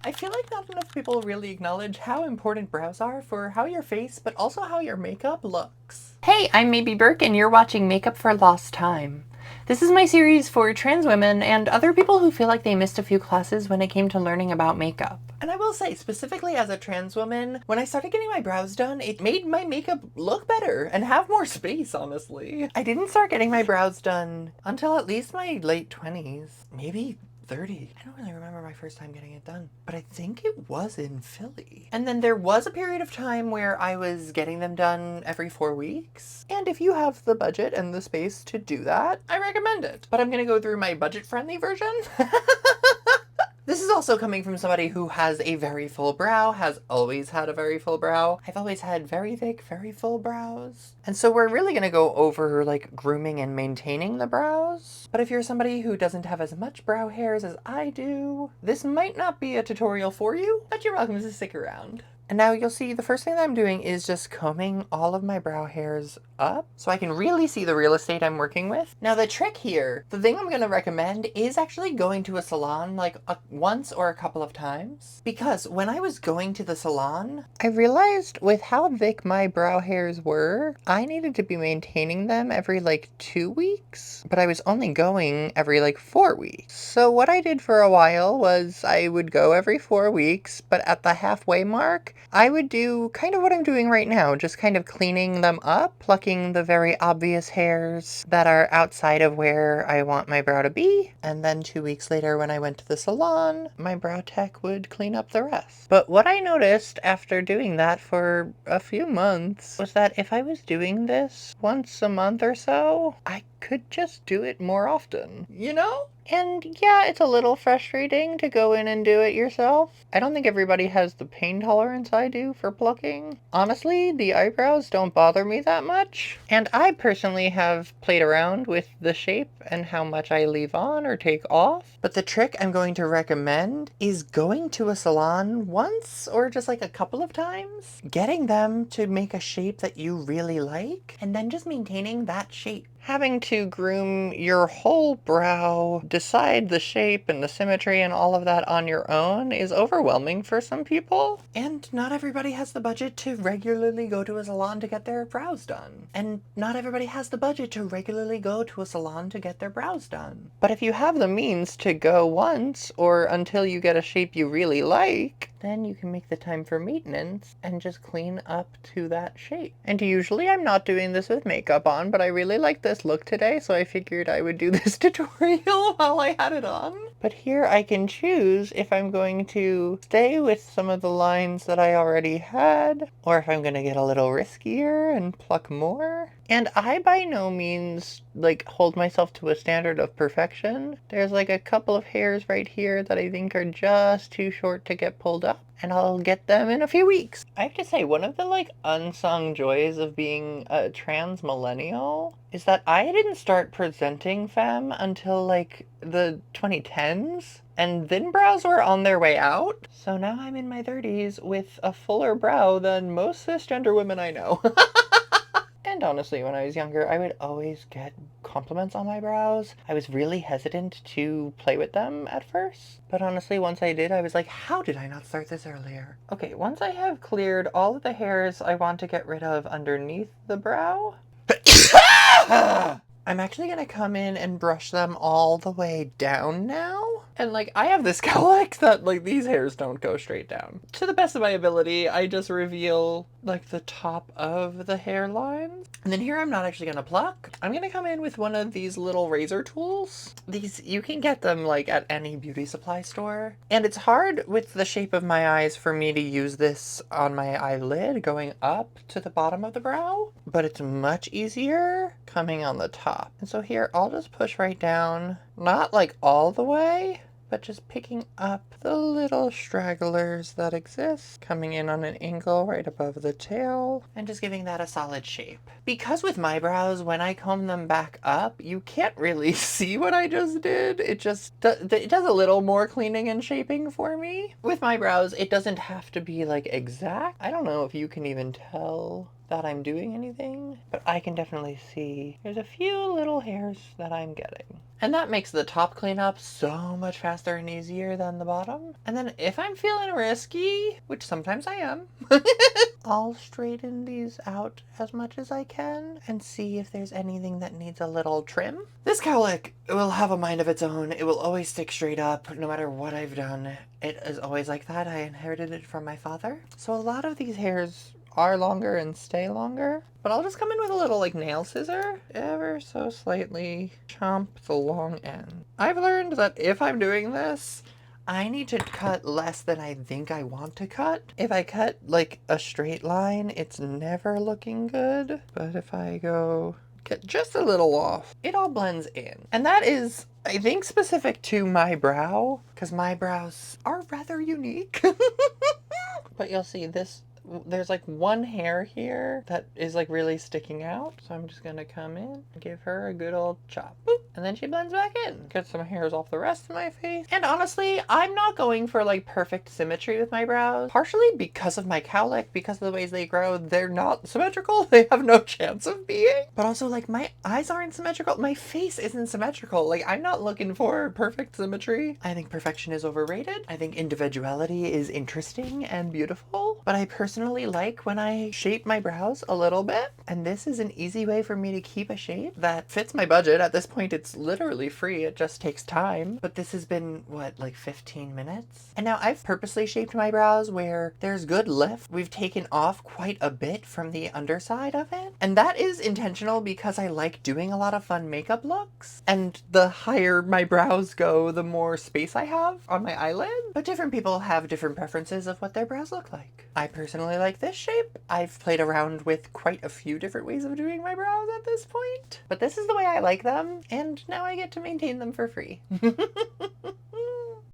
I feel like not enough people really acknowledge how important brows are for how your face, but also how your makeup looks. Hey, I'm maybe Burke, and you're watching Makeup for Lost Time. This is my series for trans women and other people who feel like they missed a few classes when it came to learning about makeup. And I will say, specifically as a trans woman, when I started getting my brows done, it made my makeup look better and have more space, honestly. I didn't start getting my brows done until at least my late 20s, maybe 30. I don't really remember my first time getting it done, but I think it was in Philly. And then there was a period of time where I was getting them done every 4 weeks. And if you have the budget and the space to do that, I recommend it. But I'm gonna go through my budget-friendly version. This is also coming from somebody who has a very full brow, has always had a very full brow. I've always had very thick, very full brows. And so we're really gonna go over like grooming and maintaining the brows. But if you're somebody who doesn't have as much brow hairs as I do, this might not be a tutorial for you, but you're welcome to stick around. And now you'll see the first thing that I'm doing is just combing all of my brow hairs up so I can really see the real estate I'm working with. Now the trick here, the thing I'm gonna recommend is actually going to a salon like once or a couple of times. Because when I was going to the salon, I realized with how thick my brow hairs were, I needed to be maintaining them every like 2 weeks, but I was only going every like 4 weeks. So what I did for a while was I would go every 4 weeks, but at the halfway mark, I would do kind of what I'm doing right now, just kind of cleaning them up, plucking the very obvious hairs that are outside of where I want my brow to be, and then 2 weeks later when I went to the salon, my brow tech would clean up the rest. But what I noticed after doing that for a few months was that if I was doing this once a month or so, I could just do it more often, you know? And yeah, it's a little frustrating to go in and do it yourself. I don't think everybody has the pain tolerance I do for plucking. Honestly, the eyebrows don't bother me that much. And I personally have played around with the shape and how much I leave on or take off. But the trick I'm going to recommend is going to a salon once or just like a couple of times, getting them to make a shape that you really like, and then just maintaining that shape. Having to groom your whole brow, decide the shape and the symmetry and all of that on your own is overwhelming for some people. And not everybody has the budget to regularly go to a salon to get their brows done. And not everybody has the budget to regularly go to a salon to get their brows done. But if you have the means to go once or until you get a shape you really like, then you can make the time for maintenance and just clean up to that shape. And usually I'm not doing this with makeup on, but I really like this look today, so I figured I would do this tutorial while I had it on. But here I can choose if I'm going to stay with some of the lines that I already had, or if I'm gonna get a little riskier and pluck more. And I by no means like hold myself to a standard of perfection. There's like a couple of hairs right here that I think are just too short to get pulled up, and I'll get them in a few weeks. I have to say, one of the like unsung joys of being a trans millennial is that I didn't start presenting femme until like the 2010s. And thin brows were on their way out. So now I'm in my 30s with a fuller brow than most cisgender women I know. And honestly, when I was younger, I would always get compliments on my brows. I was really hesitant to play with them at first. But honestly, once I did, I was like, how did I not start this earlier? Okay, once I have cleared all of the hairs I want to get rid of underneath the brow, I'm actually gonna come in and brush them all the way down now. And like, I have this cowlick that like these hairs don't go straight down. To the best of my ability, I just reveal like the top of the hairlines. And then here I'm not actually gonna pluck. I'm gonna come in with one of these little razor tools. These, you can get them like at any beauty supply store. And it's hard with the shape of my eyes for me to use this on my eyelid going up to the bottom of the brow, but it's much easier coming on the top. And so here, I'll just push right down, not like all the way, but just picking up the little stragglers that exist, coming in on an angle right above the tail, and just giving that a solid shape. Because with my brows, when I comb them back up, you can't really see what I just did. It just, it does a little more cleaning and shaping for me. With my brows, it doesn't have to be like exact. I don't know if you can even tell that I'm doing anything, but I can definitely see there's a few little hairs that I'm getting. And that makes the top cleanup so much faster and easier than the bottom. And then if I'm feeling risky, which sometimes I am, I'll straighten these out as much as I can and see if there's anything that needs a little trim. This cowlick will have a mind of its own. It will always stick straight up no matter what I've done. It is always like that. I inherited it from my father. So a lot of these hairs are longer and stay longer, but I'll just come in with a little like nail scissor, ever so slightly chomp the long end. I've learned that if I'm doing this, I need to cut less than I think I want to cut. If I cut like a straight line, it's never looking good. But if I get just a little off, it all blends in. And that is, I think, specific to my brow, because my brows are rather unique. But you'll see there's like one hair here that is like really sticking out. So I'm just gonna come in and give her a good old chop. Boop. And then she blends back in. Get some hairs off the rest of my face. And honestly, I'm not going for like perfect symmetry with my brows. Partially because of my cowlick, because of the ways they grow, they're not symmetrical. They have no chance of being. But also like my eyes aren't symmetrical. My face isn't symmetrical. Like I'm not looking for perfect symmetry. I think perfection is overrated. I think individuality is interesting and beautiful. But I personally like when I shape my brows a little bit. And this is an easy way for me to keep a shape that fits my budget. At this point, it's literally free. It just takes time. But this has been, what, like 15 minutes? And now I've purposely shaped my brows where there's good lift. We've taken off quite a bit from the underside of it. And that is intentional because I like doing a lot of fun makeup looks. And the higher my brows go, the more space I have on my eyelid. But different people have different preferences of what their brows look like. I personally like this shape. I've played around with quite a few different ways of doing my brows at this point. But this is the way I like them, and now I get to maintain them for free.